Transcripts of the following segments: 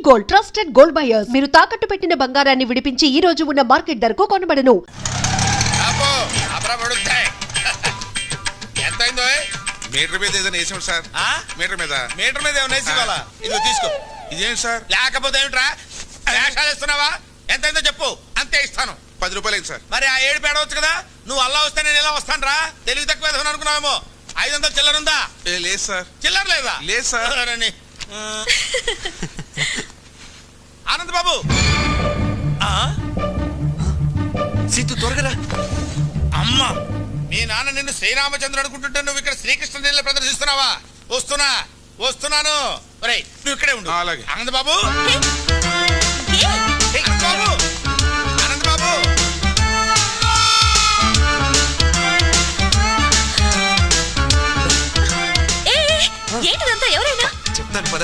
Gold, trusted gold buyers. మీరు తాకట్టు పెట్టిన బంగారాన్ని విడిపించి ఈ రోజు ఉన్న మార్కెట్ ధరకు కొనబడను. మీటర్ మీద ఏదైనా వేసాం సార్. మీటర్ మీద ఏమైనా వేసి ఇవ్వాలా? ఇదిగో తీసుకో. ఇదేంటి సార్? లేకపోతే ఏమిట్రా వేషాలు ఇస్తున్నావా? ఎంతైందో చెప్పు, అంతే ఇస్తాను. 10 రూపాయలు సార్. మరి ఆ 7 పేడవచ్చు కదా. నువ్వు అల్లా వస్తే నేను ఎలా వస్తాను రా? తెలివి తక్కువ అనుకున్నావేమో. 500 చిల్లర ఉందా? లేదు సార్. చిల్లర లేదా? లేదు సార్. ఆనంద్ బాబు, సీతు త్వరగా. అమ్మా, మీ నాన్న నిన్ను శ్రీరామచంద్రుడు అనుకుంటుంటే నువ్వు ఇక్కడ శ్రీకృష్ణ లీల ప్రదర్శిస్తున్నావా? వస్తున్నాను. నువ్వు ఇక్కడే ఉండు. అలాగే. ఆనంద్ బాబు, ఆనంద్ బాబు, చెప్తాను పద.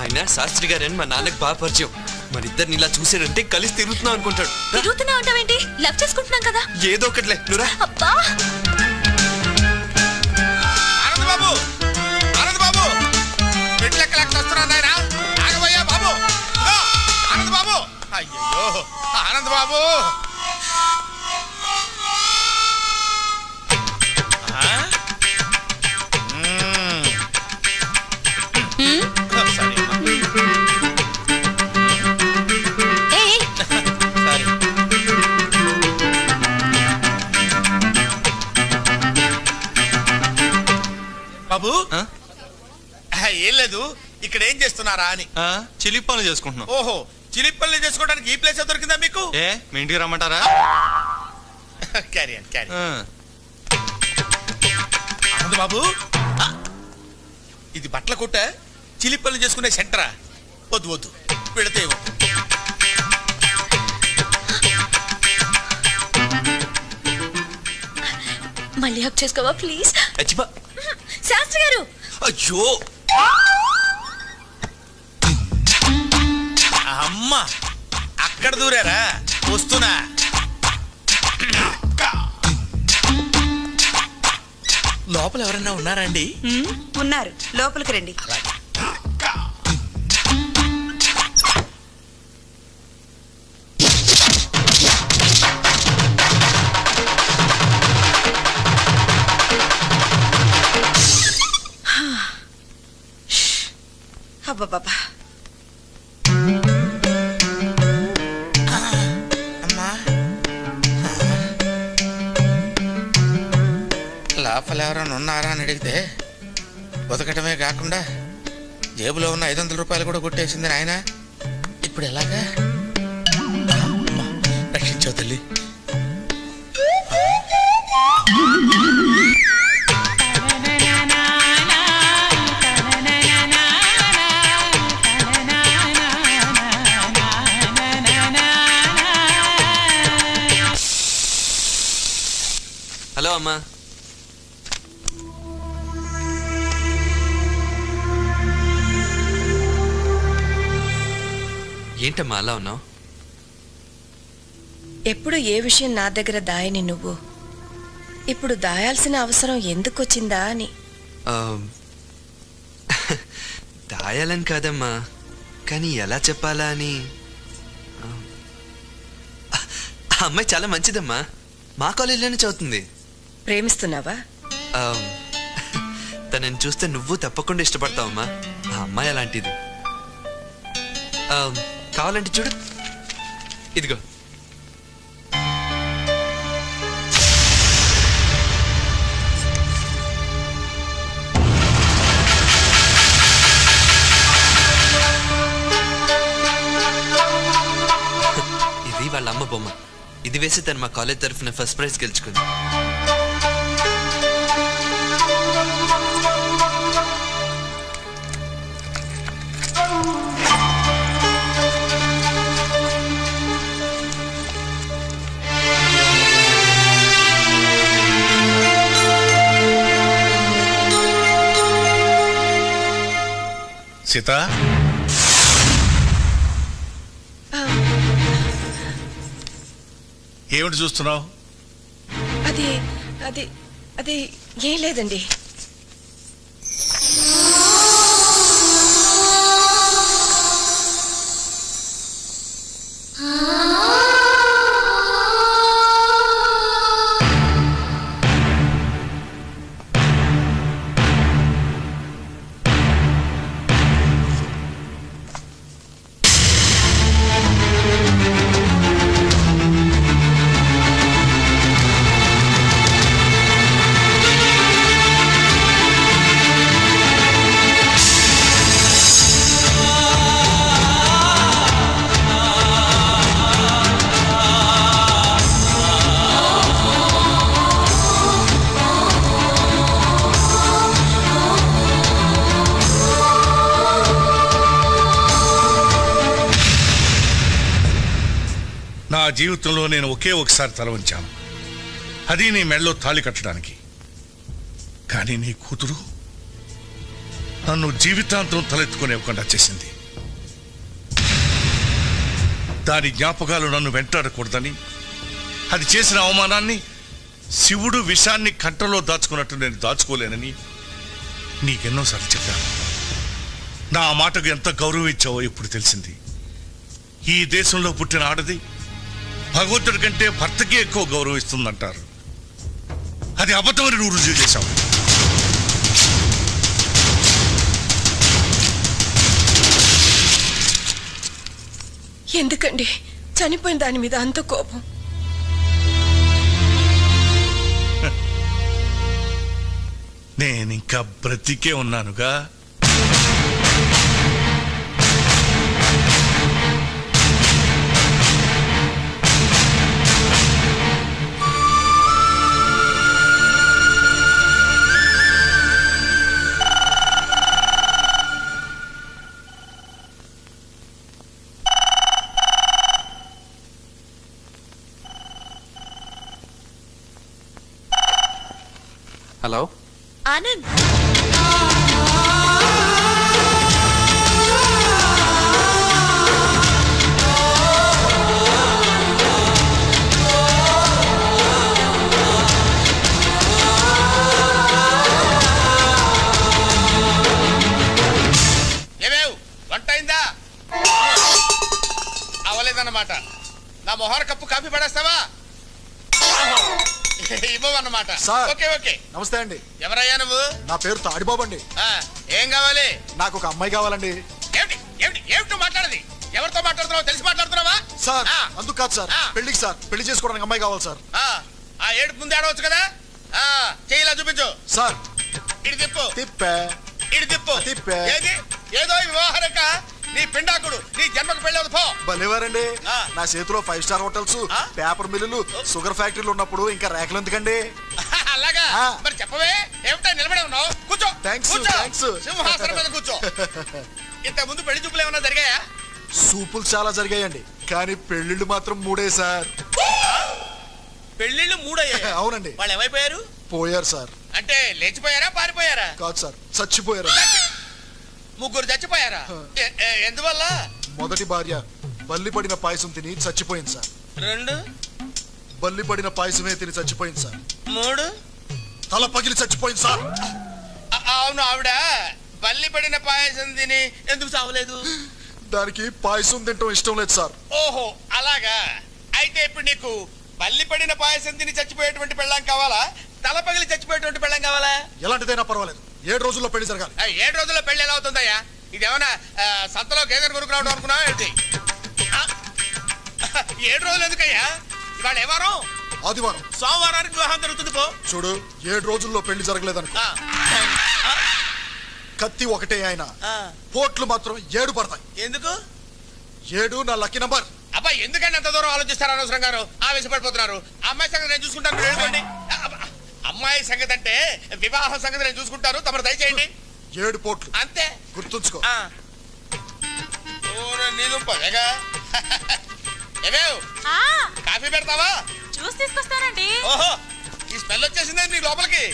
ఆయన శాస్త్రి గారని మా నాన్నకు బాగా పరిచయం. మరిద్దరిని ఇలా చూసాడంటే కలిసి తిరుగుతున్నావు అనుకుంటాడు. తిరుగుతున్నావు అంటావేంటి? లవ్ చేసుకుంటున్నాం కదా. ఏదో ఒకట్లే నువ్వురా. ఆనంద్ బాబు పెట్లెక్కలెక్క వస్తున్నాను ఆయన. ఆగబోయా బాబు. ఆనంద్ బాబు, అయ్యో ఆనంద్ బాబు. బాబు, ఏం లేదు, ఇక్కడ ఏం చేస్తున్నారా అని. చిలిపి పనులు చేసుకుంటున్నాం. ఓహో, చిలిపి పనులు చేసుకోవడానికి ఈ ప్లేస్ దొరికిందా మీకు? మీ ఇంటికి రమ్మంటారా? క్యారీ ఆనంద్ బాబు, ఇది బట్టల కొట్ట, చిలిపి పనులు చేసుకునే సెంటరా? వద్దు పెడితే మళ్ళీ హక్ చేసుకోవా ప్లీజ్? శాస్త్రి గారు. అయ్యో అమ్మా, అక్కడ దూరారా? వస్తున్నా. లోపల ఎవరన్నా ఉన్నారా అండి? ఉన్నారు, లోపలికి రండి. అబ్బా, లోపల ఎవరైనా ఉన్నారా అని అడిగితే బతకటమే కాకుండా జేబులో ఉన్న 500 రూపాయలు కూడా కొట్టేసింది నాయన. ఇప్పుడు ఎలాగా? రక్షించావు తల్లి. హలో అమ్మా. ఏంటమ్మా అలా ఉన్నావు? ఎప్పుడు ఏ విషయం నా దగ్గర దాయని నువ్వు ఇప్పుడు దాయాల్సిన అవసరం ఎందుకు వచ్చిందా అని. దాయాలని కాదమ్మా, కానీ ఎలా చెప్పాలా అని. ఆ అమ్మాయి చాలా మంచిదమ్మా, మా కాలేజీలోనే చదువుతుంది. ప్రేమిస్తున్నావా? తనని చూస్తే నువ్వు తప్పకుండా ఇష్టపడతావమ్మా. ఆ అమ్మాయి అలాంటిది. కావాలంటే చూడు, ఇదిగో. ఇది వాళ్ళ అమ్మ బొమ్మ. ఇది వేసి తను మా కాలేజ్ తరఫున ఫస్ట్ ప్రైజ్ గెలుచుకుంది. సీత, ఏమిటి చూస్తున్నావు? అది ఏం లేదండి. జీవితంలో నేను ఒకే ఒకసారి తల వంచాను, అది నీ మెడలో తాళి కట్టడానికి. కానీ నీ కూతురు నన్ను జీవితాంతం తలెత్తుకునేవ్వకుండా చేసింది. దాని జ్ఞాపకాలు నన్ను వెంటాడకూడదని, అది చేసిన అవమానాన్ని శివుడు విషాన్ని కంటలో దాచుకున్నట్టు నేను దాచుకోలేనని నీకెన్నోసార్లు చెప్పాను. నా మాటకు ఎంత గౌరవం ఇచ్చావో ఇప్పుడు తెలిసింది. ఈ దేశంలో పుట్టిన ఆడది భగవంతుడి కంటే భర్తకే ఎక్కువ గౌరవిస్తుందంటారు. అది అబద్ధమని నువ్వు రుజువు చేశావు. ఎందుకండి చనిపోయిన దాని మీద అంత కోపం? నేనింకా బ్రతికే ఉన్నానుగా. హలో ఆనంద్, ఏమేవ్ వంట అయిందా? అవలేదన్నమాట. నా మొహర కప్పు కాఫీ పడేస్తావా? ఇవ్వన్నమాట. Okay okay. నమస్తే అండి. ఎవరయ్యా నువ్వు? నా పేరు తాడిబాబు అండి. ఏం కావాలి? నాకు ఒక అమ్మాయి కావాలండి. ఏమిటి ఏమిటి ఏమిటో మాట్లాడది? ఎవరితో మాట్లాడుతున్నావు? తెలిసి మాట్లాడుతున్నావా? సార్ అందుకు కాదు సార్, పెళ్లికి సార్, పెళ్లి చేసుకోవడానికి అమ్మాయి కావాలి సార్. ఆ ఏడుపు ముందు ఆడవచ్చు కదా. చెయ్యిలా చూపించు సార్. ఇటు తిప్పు. తిప్పే ఇటు తిప్పు. తిప్పే. ఏది ఏదో వివాహరక నీ పిండాకుడు నీ జన్మకు పెళ్ళవదు పో. భలేవారండి. నా చేతిలో 5 స్టార్ హోటల్స్, పేపర్ మిల్లులు, షుగర్ ఫ్యాక్టరీలు ఉన్నప్పుడు ఇంకా రేఖలు ఎందుకండి? అలాగా మరి చెప్పవే. ఏమిటా నిలబడి ఉన్నావు? కూర్చో. థ్యాంక్స్. సింహాసనం మీద కూర్చో. ఇంత ముందు పెళ్లి చూపులు ఏమన్నా జరిగాయా? సూపులు చాలా జరిగాయండి, కానీ పెళ్లిళ్ళు మాత్రం 3 సార్. పెళ్లిళ్ళు 3 అయ్యాయి? అవునండి. వాళ్ళు ఏమైపోయారు? పోయారు సార్. అంటే లేచిపోయారా పారిపోయారా? కాదు సార్, చచ్చిపోయారు. 3 చచ్చిపోయారా? ఎందువల్ల? మొదటి భార్య బల్లి పడిన పాయసం తిని చచ్చిపోయింది సార్. 2 బల్లి పడిన పాయసమే తిని చచ్చిపోయింది సార్. 3 తల పగిలి చచ్చిపోయింది సార్. అవును, ఆవిడ బల్లి పడిన పాయసం తిని ఎందుకు చావలేదు? దానికి పాయసం తింటం ఇష్టం లేదు సార్. ఓహో అలాగా. అయితే ఇప్పుడు నీకు బల్లి పడిన పాయసం తిని చచ్చిపోయేటువంటి పెళ్ళాం కావాలా, తల పగిలి చచ్చిపోయేటువంటి పెళ్ళాం కావాలా? ఎలాంటిదైనా పర్వాలేదు, 7 రోజుల్లో పెళ్లి జరగాలి. 7 రోజుల్లో పెళ్లి ఎలా అవుతుందయ్యా? ఇదేమన్నా సంతలో గేదెను కొనుక్కు రావడం అనుకున్నావా ఏంటి? 7 రోజులు ఎందుకయ్యా? ఇవాళ ఏ వారం? ఆదివారం. సోమవారానికి వివాహం జరుగుతుంది పో. చూడు, 7 రోజుల్లో పెళ్లి జరగలేదనుకో, కత్తి ఒకటే ఆయన, పోట్లు మాత్రం 7 పడతాయి. ఎందుకు? 7 నా లక్కీ నంబర్. అబ్బాయి ఎందుకంటే అంత దూరం ఆలోచిస్తారు? అనవసరంగా ఆవేశపడిపోతున్నారు. అమ్మాయి సంగతి నేను చూసుకుంటాను, మీరు వెళ్ళిపోండి. అమ్మాయి సంగతి అంటే వివాహం సంగతి నేను చూసుకుంటాను, తమరు దయచేయండి. 7 పోట్లు అంతే, గుర్తుంచుకో. కాఫీ పెడతావా? జ్యూస్ తీసుకొస్తానండి. ఓహో, ఈ స్మెల్ వచ్చేసిందే నీ లోపలికి.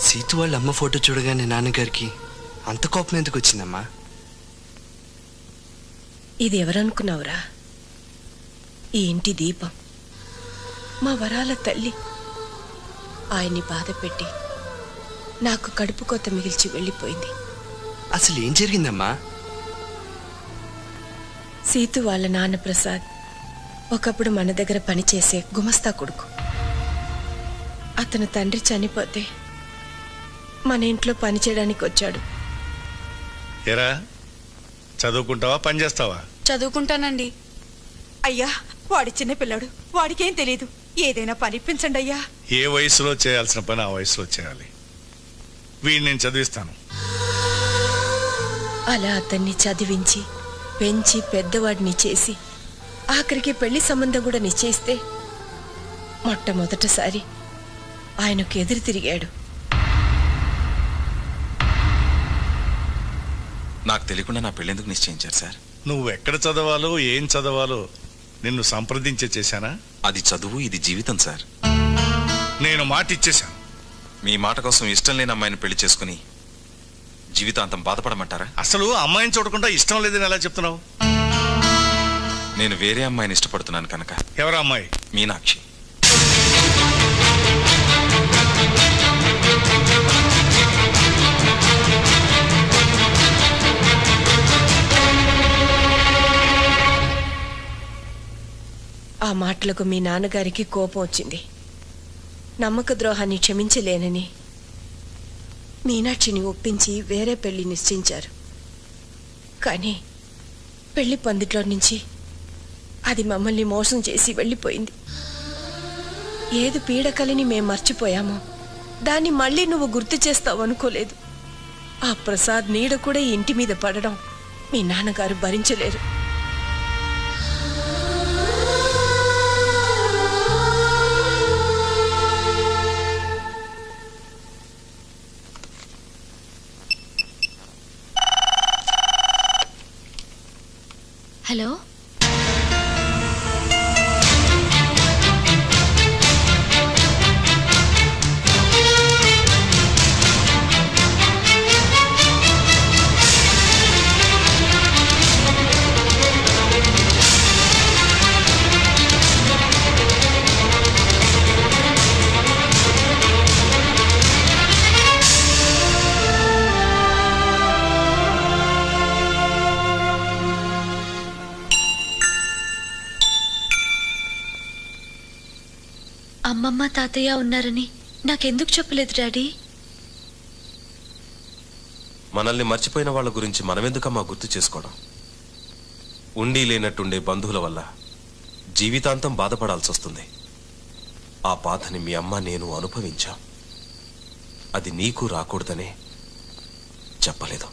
సీతు వాళ్ళ అమ్మ ఫోటో చూడగానే నాన్నగారికి అంత కోపం ఎందుకు వచ్చిందమ్మా? ఇది ఎవరనుకున్నావురా? ఈ ఇంటి దీపం, మా వరాల తల్లి. ఆయన్ని బాధ పెట్టి నాకు కడుపు కోత మిగిల్చి వెళ్ళిపోయింది. అసలు ఏం జరిగిందమ్మా? సీతు వాళ్ళ నాన్న ప్రసాద్ ఒకప్పుడు మన దగ్గర పనిచేసే గుమస్తా కొడుకు. అతను తండ్రి చనిపోతే మన ఇంట్లో పని చేయడానికి వచ్చాడు. ఏరా, చదువుకుంటావా పని చేస్తావా? చదువుకుంటానండి. అయ్యా, వాడి చిన్న పిల్లాడు, వాడికేం తెలీదు. ఏదైనా పనిపించండి అయ్యా. ఏ వయసులో చేయాల్సిన పని ఆ వయసులో చేయాలి. వీడిని నేను చదివిస్తాను. అలా అతన్ని చదివించి పెంచి పెద్దవాడిని చేసి ఆఖరికి పెళ్లి సంబంధం కూడా నిశ్చయిస్తే మొట్టమొదటిసారి ఆయనకు ఎదురు తిరిగాడు. నాకు తెలియకుండా నా పెళ్ళెందుకు నిశ్చయించారు సార్? నువ్వు ఎక్కడ చదవాలో ఏం చదవాలో నిన్ను సంప్రదించే చేశానా? అది చదువు, ఇది జీవితం సార్. నేను మాట ఇచ్చేశాను. మీ మాట కోసం ఇష్టం లేని అమ్మాయిని పెళ్లి చేసుకుని జీవితాంతం బాధపడమంటారా? అసలు అమ్మాయిని చూడకుండా ఇష్టం లేదని ఎలా చెప్తున్నావు? నేను వేరే అమ్మాయిని ఇష్టపడుతున్నాను కనుక. ఎవరా అమ్మాయి? మీనాక్షి. ఆ మాటలకు మీ నాన్నగారికి కోపం వచ్చింది. నమ్మక ద్రోహాన్ని క్షమించలేనని మీనాక్షిని ఒప్పించి వేరే పెళ్లి నిశ్చయించారు. కానీ పెళ్లి పందిట్లో నుంచి అది మమ్మల్ని మోసం చేసి వెళ్ళిపోయింది. ఏది పీడకలిని మేం మర్చిపోయామో దాన్ని మళ్ళీ నువ్వు గుర్తు చేస్తావు అనుకోలేదు. ఆ ప్రసాద్ నీడ కూడా ఈ ఇంటి మీద పడడం మీ నాన్నగారు భరించలేరు. హలో, అమ్మమ్మ తాతయ్య ఉన్నారని నాకెందుకు చెప్పలేదు డాడీ? మనల్ని మర్చిపోయిన వాళ్ళ గురించి మనమెందుకమ్మా గుర్తు చేసుకోవడం? ఉండి లేనట్టుండే బంధువుల వల్ల జీవితాంతం బాధపడాల్సి వస్తుంది. ఆ బాధని మీ అమ్మ నేను అనుభవించాం. అది నీకు రాకూడదనే చెప్పలేదు.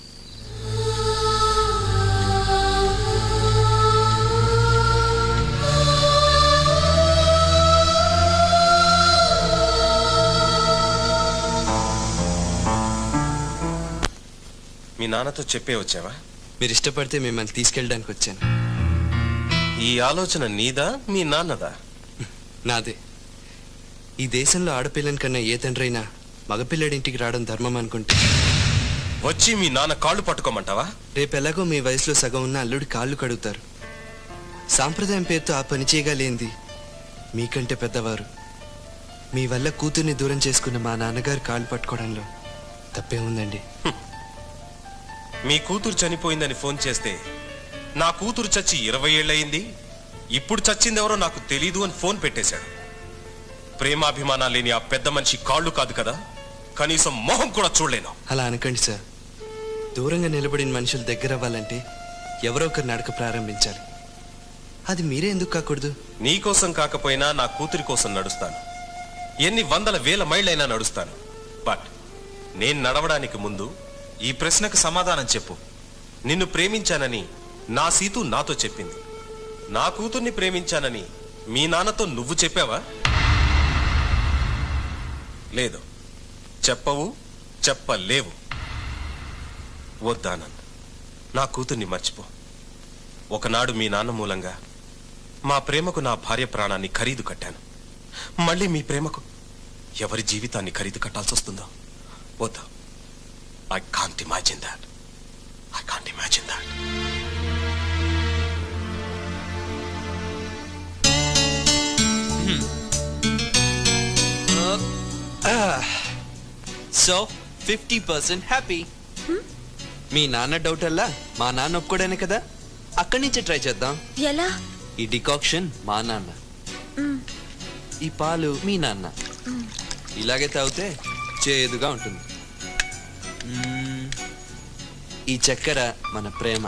మీ నాన్నతో చెప్పే వచ్చావా? మీరు ఇష్టపడితే మిమ్మల్ని తీసుకెళ్ళడానికి వచ్చాను. ఈ ఆలోచన నీదా మీ నాన్నదా? నాదే. ఈ దేశంలో ఆడపిల్లని కన్నా ఏ తండ్రైనా మగపిల్లడింటికి రావడం ధర్మం అనుకుంటే వచ్చి మీ నాన్న కాళ్ళు పట్టుకోమంటావా? రేపెలాగో మీ వయసులో సగం ఉన్న అల్లుడి కాళ్ళు కడుగుతారు. సాంప్రదాయం పేరుతో ఆ పని చేయగలేంది మీకంటే పెద్దవారు. మీ వల్ల కూతుర్ని దూరం చేసుకున్న మా నాన్నగారు కాళ్ళు పట్టుకోవడంలో తప్పే ఉందండి. మీ కూతురు చనిపోయిందని ఫోన్ చేస్తే నా కూతురు చచ్చి 20 ఏళ్ళయింది, ఇప్పుడు చచ్చిందెవరో నాకు తెలీదు అని ఫోన్ పెట్టేశాడు. ప్రేమాభిమానాలు లేని ఆ పెద్ద మనిషి కాళ్ళు కాదు కదా, కనీసం మొహం కూడా చూడలేను. అలా అనకండి సార్. దూరంగా నిలబడిన మనుషులు దగ్గర అవ్వాలంటే ఎవరో ఒకరు నడక ప్రారంభించాలి. అది మీరే ఎందుకు కాకూడదు? నీకోసం కాకపోయినా నా కూతురి కోసం నడుస్తాను. ఎన్ని వందల వేల మైళ్ళైనా నడుస్తాను. బట్ నేను నడవడానికి ముందు ఈ ప్రశ్నకు సమాధానం చెప్పు. నిన్ను ప్రేమించానని నా సీతు నాతో చెప్పింది. నా కూతుర్ని ప్రేమించానని మీ నాన్నతో నువ్వు చెప్పావా? లేదు, చెప్పవు, చెప్పలేవు. వద్దానంద్, నా కూతుర్ని మర్చిపో. ఒకనాడు మీ నాన్న మూలంగా మా ప్రేమకు నా భార్య ప్రాణాన్ని ఖరీదు కట్టాను. మళ్ళీ మీ ప్రేమకు ఎవరి జీవితాన్ని ఖరీదు కట్టాల్సి వస్తుందో వద్దు. I can't imagine that. I can't imagine that. So 50% happy. మీ నాన్న డౌట్ అల్లా మా నాన్న ఒప్పుకోడానే కదా. అక్కడి నుంచే ట్రై చేద్దాం. ఎలా? ఈ డికాక్షన్ మా నాన్న, ఈ పాలు మీ నాన్న. ఇలాగే తాగితే చేదుగా ఉంటుంది. ఈ చక్కెర మన ప్రేమ.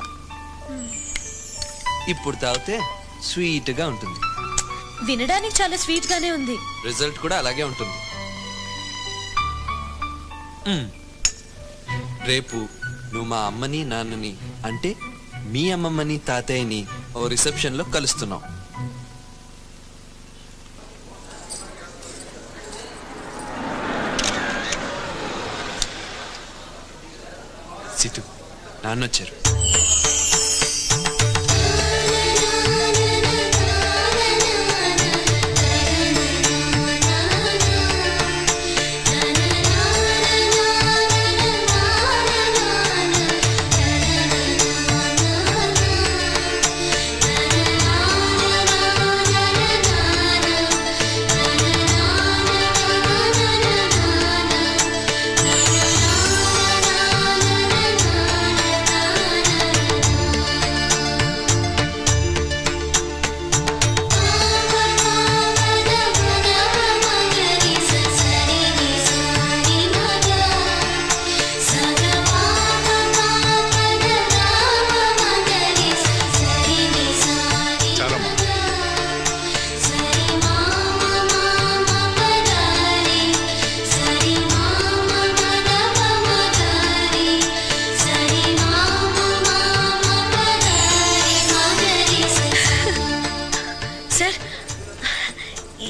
ఇప్పుడు తాగితే స్వీట్ గా ఉంటుంది. వినడానికి చాలా స్వీట్ గానే ఉంది. రిజల్ట్ కూడా అలాగే ఉంటుంది. రేపు నువ్వు మా అమ్మని నాన్నని అంటే మీ అమ్మమ్మని తాతయ్యని ఓ రిసెప్షన్లో కలుస్తున్నాం. సిటు నాన్నొచ్చారు.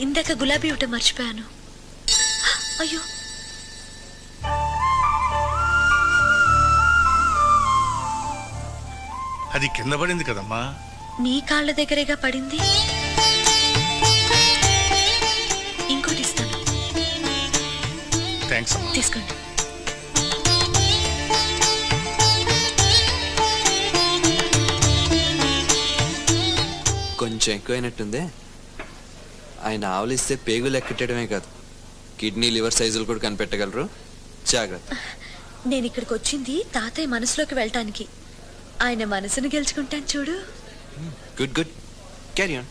ఇందాక గులాబీ ఇవ్వటం మర్చిపోయాను. అయ్యో, అది కింద పడింది కదమ్మా. నీ కాళ్ళ దగ్గరేగా పడింది. ఇంకోటి ఇస్తాను. థ్యాంక్స్. తీసుకోండి. కొంచెం ఎక్కువైనట్టుందే. ఆయన ఆవలిస్తే పేగులు ఎక్కటమే కాదు, కిడ్నీ లివర్ సైజులు కూడా కనిపెట్టగలరు. జాగ్రత్త. నేను ఇక్కడికి వచ్చింది తాతయ్య మనసులోకి వెళ్ళటానికి. ఆయన మనసును గెలుచుకుంటాను చూడు. Good good, carry on.